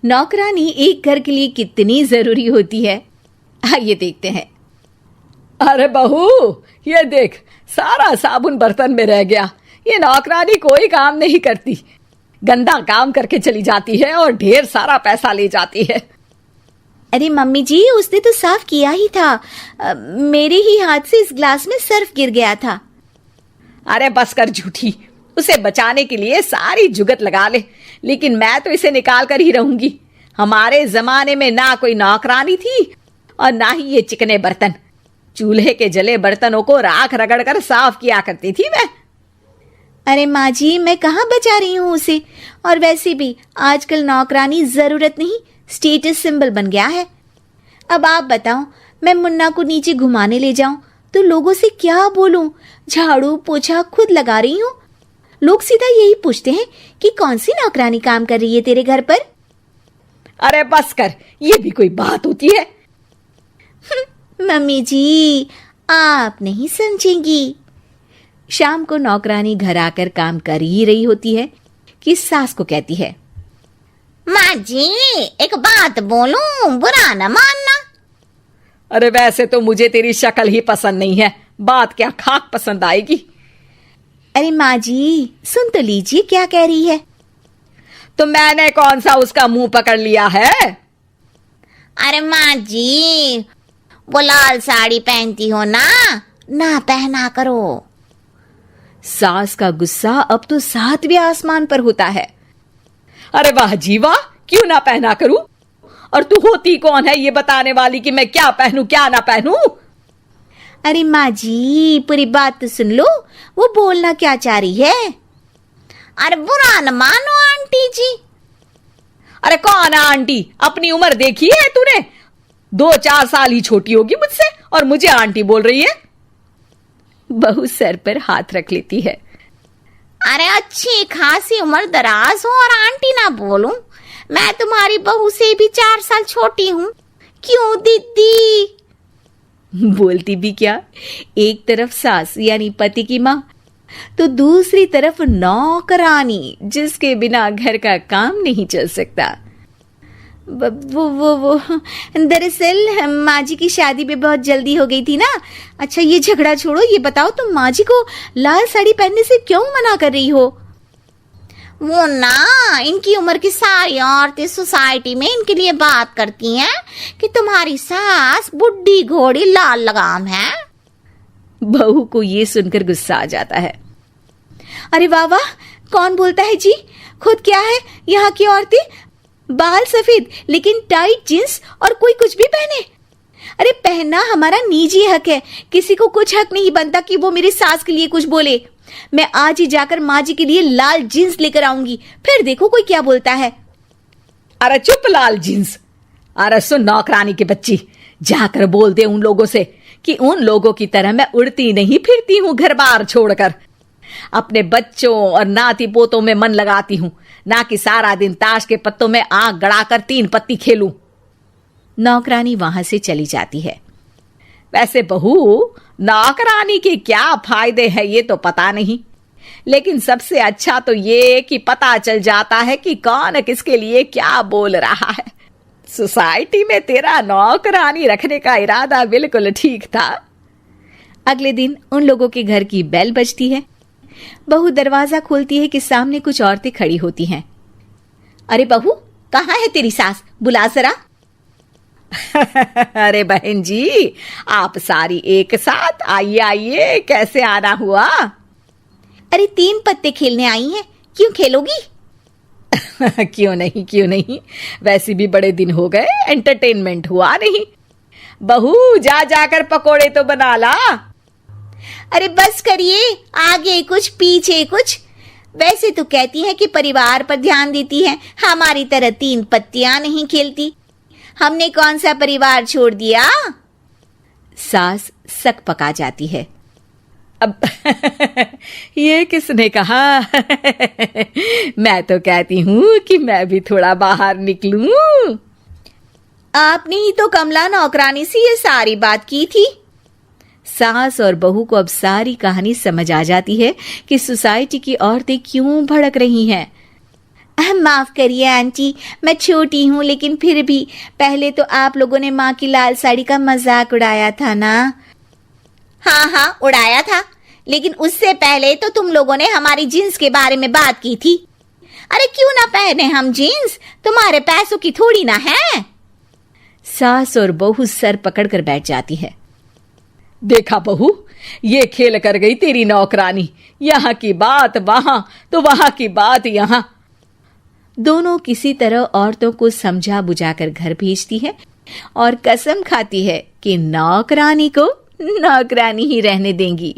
नौकरानी एक घर के लिए कितनी जरूरी होती है, आइए देखते हैं। अरे बहू, ये देख, सारा साबुन बर्तन में रह गया। ये नौकरानी कोई काम नहीं करती, गंदा काम करके चली जाती है और ढेर सारा पैसा ले जाती है। अरे मम्मी जी, उसने तो साफ किया ही था। मेरे ही हाथ से इस ग्लास में सर्फ गिर गया था। अरे बस कर झूठी, उसे बचाने के लिए सारी जुगत लगा ले, लेकिन मैं तो इसे निकाल कर ही रहूंगी। हमारे जमाने में ना कोई नौकरानी थी और ना ही ये चिकने बर्तन। चूल्हे के जले बर्तनों को राख रगड़ कर साफ किया करती थी मैं। अरे माँ जी, मैं कहाँ बचा रही हूँ उसे। और वैसे भी आजकल नौकरानी जरूरत नहीं, स्टेटस सिंबल बन गया है। अब आप बताओ, मैं मुन्ना को नीचे घुमाने ले जाऊं तो लोगों से क्या बोलूं? झाड़ू पोछा खुद लगा रही हूँ। लोग सीधा यही पूछते हैं कि कौन सी नौकरानी काम कर रही है तेरे घर पर। अरे बस कर, ये भी कोई बात होती है? मम्मी जी, आप नहीं समझेंगी। शाम को नौकरानी घर आकर काम कर ही रही होती है कि सास को कहती है, माँ जी, एक बात बोलूं, बुरा न मानना। अरे वैसे तो मुझे तेरी शक्ल ही पसंद नहीं है, बात क्या खाक पसंद आएगी। अरे माँ जी, सुन तो लीजिए क्या कह रही है। तो मैंने कौन सा उसका मुंह पकड़ लिया है? अरे माँ जी, वो लाल साड़ी पहनती हो ना पहना करो। सास का गुस्सा अब तो 7वें आसमान पर होता है। अरे वाह जी वाह, क्यों ना पहना करूं? और तू होती कौन है ये बताने वाली कि मैं क्या पहनूं क्या ना पहनूं? अरे माँ जी, पूरी बात तो सुन लो, वो बोलना क्या चाह रही है। अरे बुरा न मानो आंटी जी। अरे कौन है आंटी? अपनी उम्र देखी है तूने? 2-4 साल ही छोटी होगी मुझसे और मुझे आंटी बोल रही है। बहू सर पर हाथ रख लेती है। अरे अच्छी खासी उम्र दराज हो और आंटी ना बोलूं? मैं तुम्हारी बहू से भी 4 साल छोटी हूँ। क्यों दीदी? बोलती भी क्या, एक तरफ सास यानी पति की माँ, तो दूसरी तरफ नौकरानी जिसके बिना घर का काम नहीं चल सकता। वो दरअसल माँ जी की शादी भी बहुत जल्दी हो गई थी ना। अच्छा ये झगड़ा छोड़ो, ये बताओ तुम माँ जी को लाल साड़ी पहनने से क्यों मना कर रही हो? वो ना, इनकी उम्र की सारी औरतें सोसाइटी में इनके लिए बात करती हैं कि तुम्हारी सास बुढ़ी घोड़ी लाल लगाम है। बहू को ये सुनकर गुस्सा आ जाता है। अरे वाह वाह, कौन बोलता है जी? खुद क्या है यहाँ की औरतें, बाल सफेद लेकिन टाइट जींस और कोई कुछ भी पहने। अरे पहनना हमारा निजी हक है, किसी को कुछ हक नहीं बनता कि वो मेरी सास के लिए कुछ बोले। मैं आज ही जाकर माँ जी के लिए लाल जींस लेकर आऊंगी, फिर देखो कोई क्या बोलता है। अरे चुप लाल जींस। अरे सुन नौकरानी की बच्ची, जाकर बोल दे उन लोगों से कि उन लोगों की तरह मैं उड़ती नहीं फिरती हूँ घर बार छोड़कर। अपने बच्चों और नाती पोतों में मन लगाती हूँ, ना कि सारा दिन ताश के पत्तों में आंख गड़ाकर 3 पत्ती खेलूं। नौकरानी वहां से चली जाती है। वैसे बहू, नौकरानी के क्या फायदे हैं ये तो पता नहीं, लेकिन सबसे अच्छा तो ये कि पता चल जाता है कि कौन किसके लिए क्या बोल रहा है। सोसाइटी में तेरा नौकरानी रखने का इरादा बिल्कुल ठीक था। अगले दिन उन लोगों के घर की बेल बजती है। बहू दरवाजा खोलती है कि सामने कुछ औरतें खड़ी होती हैं। अरे बहू, कहाँ है तेरी सास? बुला जरा। अरे बहन जी, आप सारी एक साथ आइए आइए, कैसे आना हुआ? अरे 3 पत्ते खेलने आई हैं, क्यों खेलोगी? क्यों नहीं, वैसे भी बड़े दिन हो गए, एंटरटेनमेंट हुआ नहीं। बहू जा जाकर पकोड़े तो बना ला। अरे बस करिए, आगे कुछ पीछे कुछ। वैसे तो कहती है कि परिवार पर ध्यान देती है, हमारी तरह 3 पत्तियां नहीं खेलती। हमने कौन सा परिवार छोड़ दिया? सास सक पका जाती है। अब ये किसने कहा? मैं तो कहती हूँ कि मैं भी थोड़ा बाहर निकलूं। आपने ही तो कमला नौकरानी से ये सारी बात की थी। सास और बहू को अब सारी कहानी समझ आ जाती है कि सोसाइटी की औरतें क्यों भड़क रही हैं। माफ करिए आंटी, मैं छोटी हूँ, लेकिन फिर भी पहले तो आप लोगों ने माँ की लाल साड़ी का मजाक उड़ाया था ना। हाँ हाँ उड़ाया था, लेकिन उससे पहले तो तुम लोगों ने हमारी जीन्स के बारे में बात की थी। अरे क्यों ना पहने हम जीन्स, तुम्हारे पैसों की थोड़ी ना है। सास और बहू सर पकड़कर बैठ जाती है। देखा बहू, ये खेल कर गई तेरी नौकरानी, यहाँ की बात वहां तो वहां की बात यहाँ। दोनों किसी तरह औरतों को समझा बुझाकर घर भेजती है और कसम खाती है कि नौकरानी को नौकरानी ही रहने देंगी।